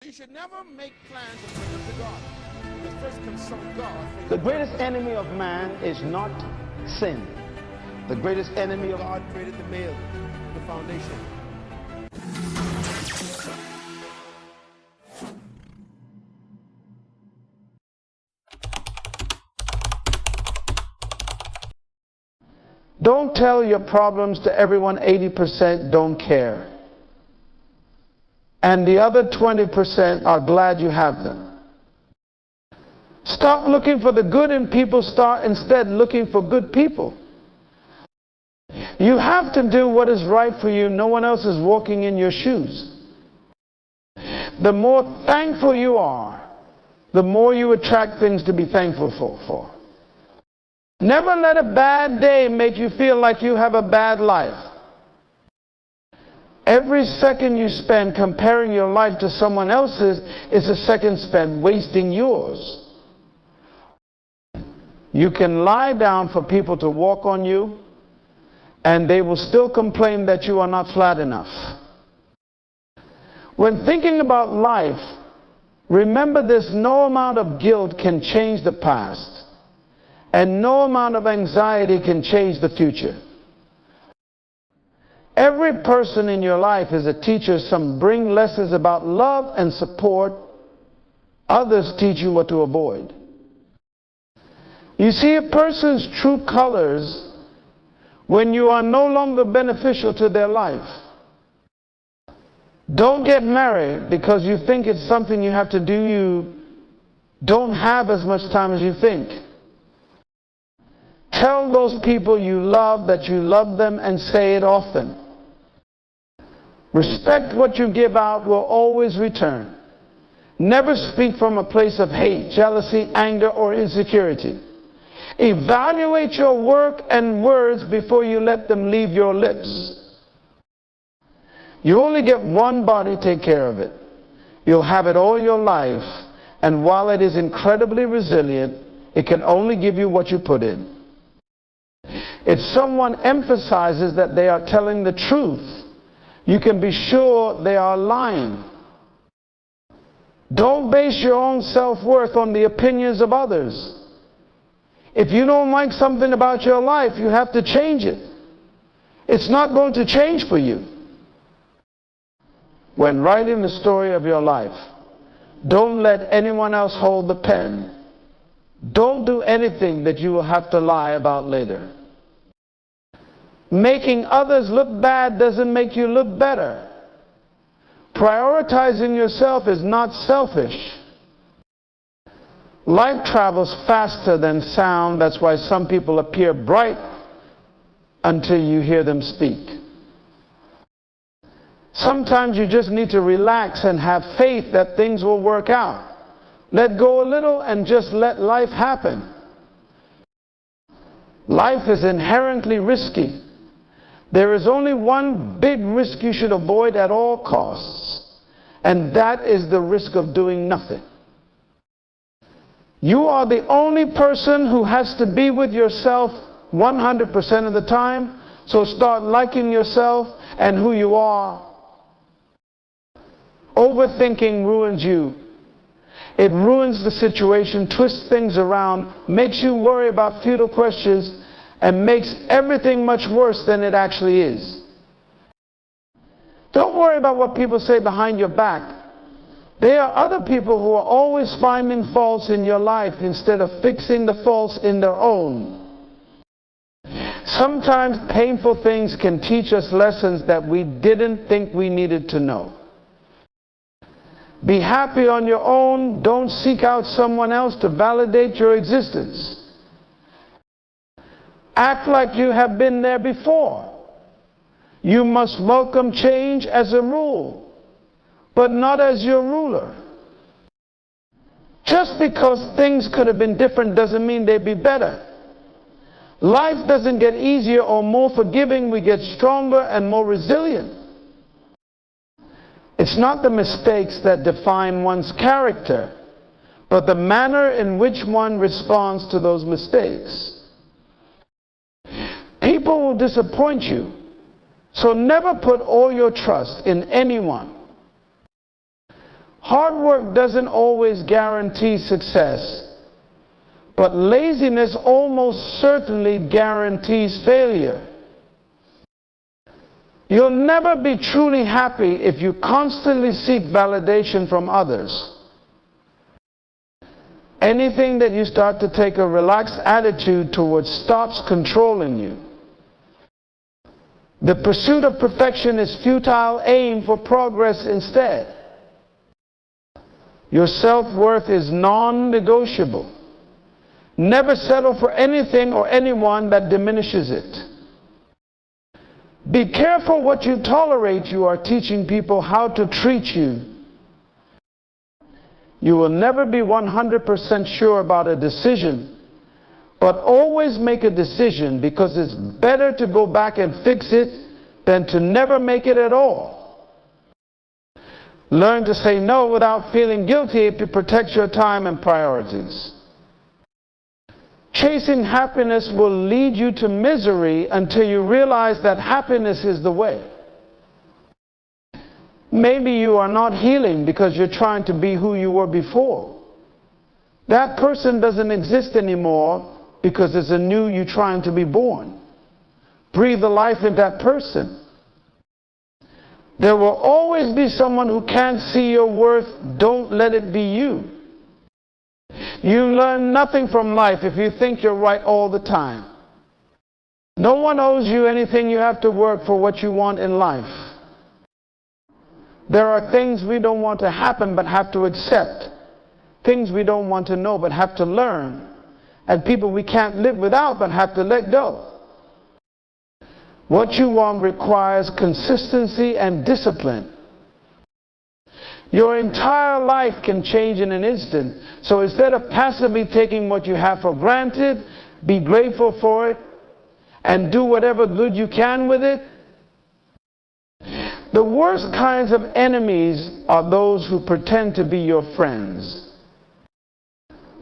You should never make plans and bring them to God. You first consult God. The greatest enemy of man is not sin. The greatest enemy of God created the male, the foundation. Don't tell your problems to everyone. 80% don't care. And the other 20% are glad you have them. Stop looking for the good in people. Start instead looking for good people. You have to do what is right for you. No one else is walking in your shoes. The more thankful you are, the more you attract things to be thankful for. Never let a bad day make you feel like you have a bad life. Every second you spend comparing your life to someone else's is a second spent wasting yours. You can lie down for people to walk on you, and they will still complain that you are not flat enough. When thinking about life, remember this: no amount of guilt can change the past, and no amount of anxiety can change the future. Every person in your life is a teacher. Some bring lessons about love and support. Others teach you what to avoid. You see a person's true colors when you are no longer beneficial to their life. Don't get married because you think it's something you have to do. You don't have as much time as you think. Tell those people you love that you love them, and say it often. Respect what you give out will always return. Never speak from a place of hate, jealousy, anger, or insecurity. Evaluate your work and words before you let them leave your lips. You only get one body. Take care of it. You'll have it all your life, and while it is incredibly resilient, it can only give you what you put in. If someone emphasizes that they are telling the truth, you can be sure they are lying. Don't base your own self-worth on the opinions of others. If you don't like something about your life, you have to change it. It's not going to change for you. When writing the story of your life, don't let anyone else hold the pen. Don't do anything that you will have to lie about later. Making others look bad doesn't make you look better. Prioritizing yourself is not selfish. Life travels faster than sound. That's why some people appear bright until you hear them speak. Sometimes you just need to relax and have faith that things will work out. Let go a little and just let life happen. Life is inherently risky. There is only one big risk you should avoid at all costs, and that is the risk of doing nothing. You are the only person who has to be with yourself 100% of the time, so start liking yourself and who you are. Overthinking ruins you. It ruins the situation, twists things around, makes you worry about futile questions, and makes everything much worse than it actually is. Don't worry about what people say behind your back. There are other people who are always finding faults in your life instead of fixing the faults in their own. Sometimes painful things can teach us lessons that we didn't think we needed to know. Be happy on your own. Don't seek out someone else to validate your existence. Act like you have been there before. You must welcome change as a rule, but not as your ruler. Just because things could have been different doesn't mean they'd be better. Life doesn't get easier or more forgiving. We get stronger and more resilient. It's not the mistakes that define one's character, but the manner in which one responds to those mistakes. People will disappoint you, so never put all your trust in anyone. Hard work doesn't always guarantee success, but laziness almost certainly guarantees failure. You'll never be truly happy if you constantly seek validation from others. Anything that you start to take a relaxed attitude towards stops controlling you. The pursuit of perfection is futile. Aim for progress instead. Your self-worth is non-negotiable. Never settle for anything or anyone that diminishes it. Be careful what you tolerate. You are teaching people how to treat you. You will never be 100% sure about a decision, but always make a decision, because it's better to go back and fix it than to never make it at all. Learn to say no without feeling guilty if it protects your time and priorities. Chasing happiness will lead you to misery until you realize that happiness is the way. Maybe you are not healing because you're trying to be who you were before. That person doesn't exist anymore because there's a new you trying to be born. Breathe the life in that person. There will always be someone who can't see your worth. Don't let it be you. You learn nothing from life if you think you're right all the time. No one owes you anything. You have to work for what you want in life. There are things we don't want to happen but have to accept. Things we don't want to know but have to learn. And people we can't live without but have to let go. What you want requires consistency and discipline. Your entire life can change in an instant. So instead of passively taking what you have for granted, be grateful for it and do whatever good you can with it. The worst kinds of enemies are those who pretend to be your friends.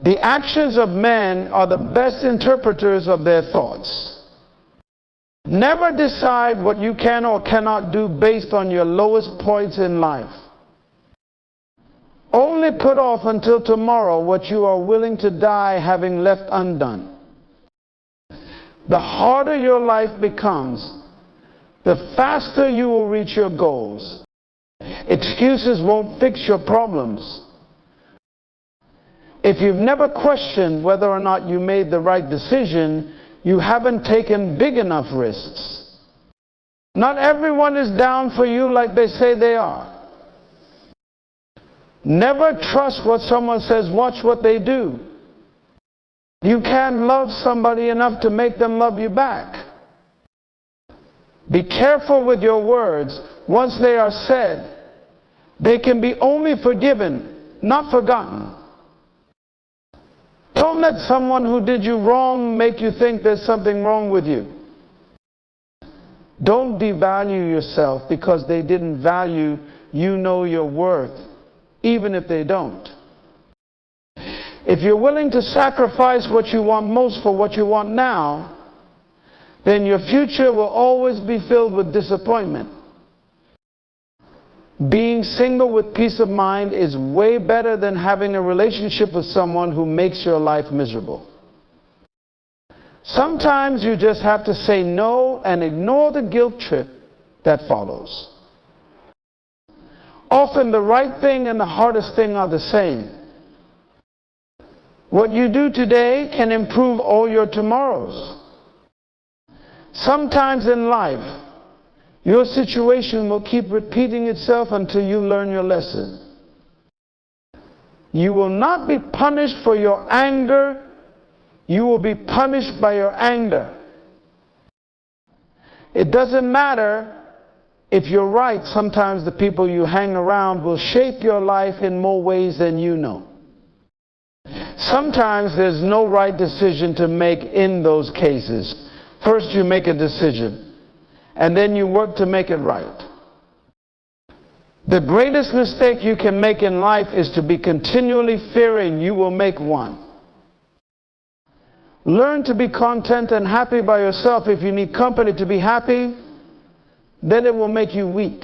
The actions of men are the best interpreters of their thoughts. Never decide what you can or cannot do based on your lowest points in life. Only put off until tomorrow what you are willing to die having left undone. The harder your life becomes, the faster you will reach your goals. Excuses won't fix your problems. If you've never questioned whether or not you made the right decision, you haven't taken big enough risks. Not everyone is down for you like they say they are. Never trust what someone says. Watch what they do. You can't love somebody enough to make them love you back. Be careful with your words. Once they are said, they can be only forgiven, not forgotten. Don't let someone who did you wrong make you think there's something wrong with you. Don't devalue yourself because they didn't value you. Know your worth, even if they don't. If you're willing to sacrifice what you want most for what you want now, then your future will always be filled with disappointment. Being single with peace of mind is way better than having a relationship with someone who makes your life miserable. Sometimes you just have to say no and ignore the guilt trip that follows. Often the right thing and the hardest thing are the same. What you do today can improve all your tomorrows. Sometimes in life, your situation will keep repeating itself until you learn your lesson. You will not be punished for your anger. You will be punished by your anger. It doesn't matter if you're right. Sometimes the people you hang around will shape your life in more ways than you know. Sometimes there's no right decision to make in those cases. First you make a decision, and then you work to make it right. The greatest mistake you can make in life is to be continually fearing you will make one. Learn to be content and happy by yourself. If you need company to be happy, then it will make you weak.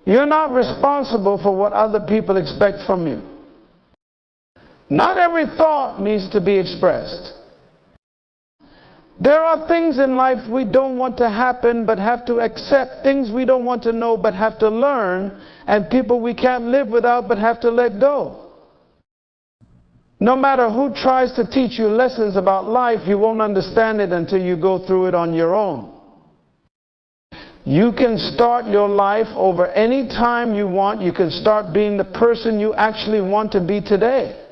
You're not responsible for what other people expect from you. Not every thought needs to be expressed. There are things in life we don't want to happen but have to accept, things we don't want to know but have to learn, and people we can't live without but have to let go. No matter who tries to teach you lessons about life, you won't understand it until you go through it on your own. You can start your life over any time you want. You can start being the person you actually want to be today.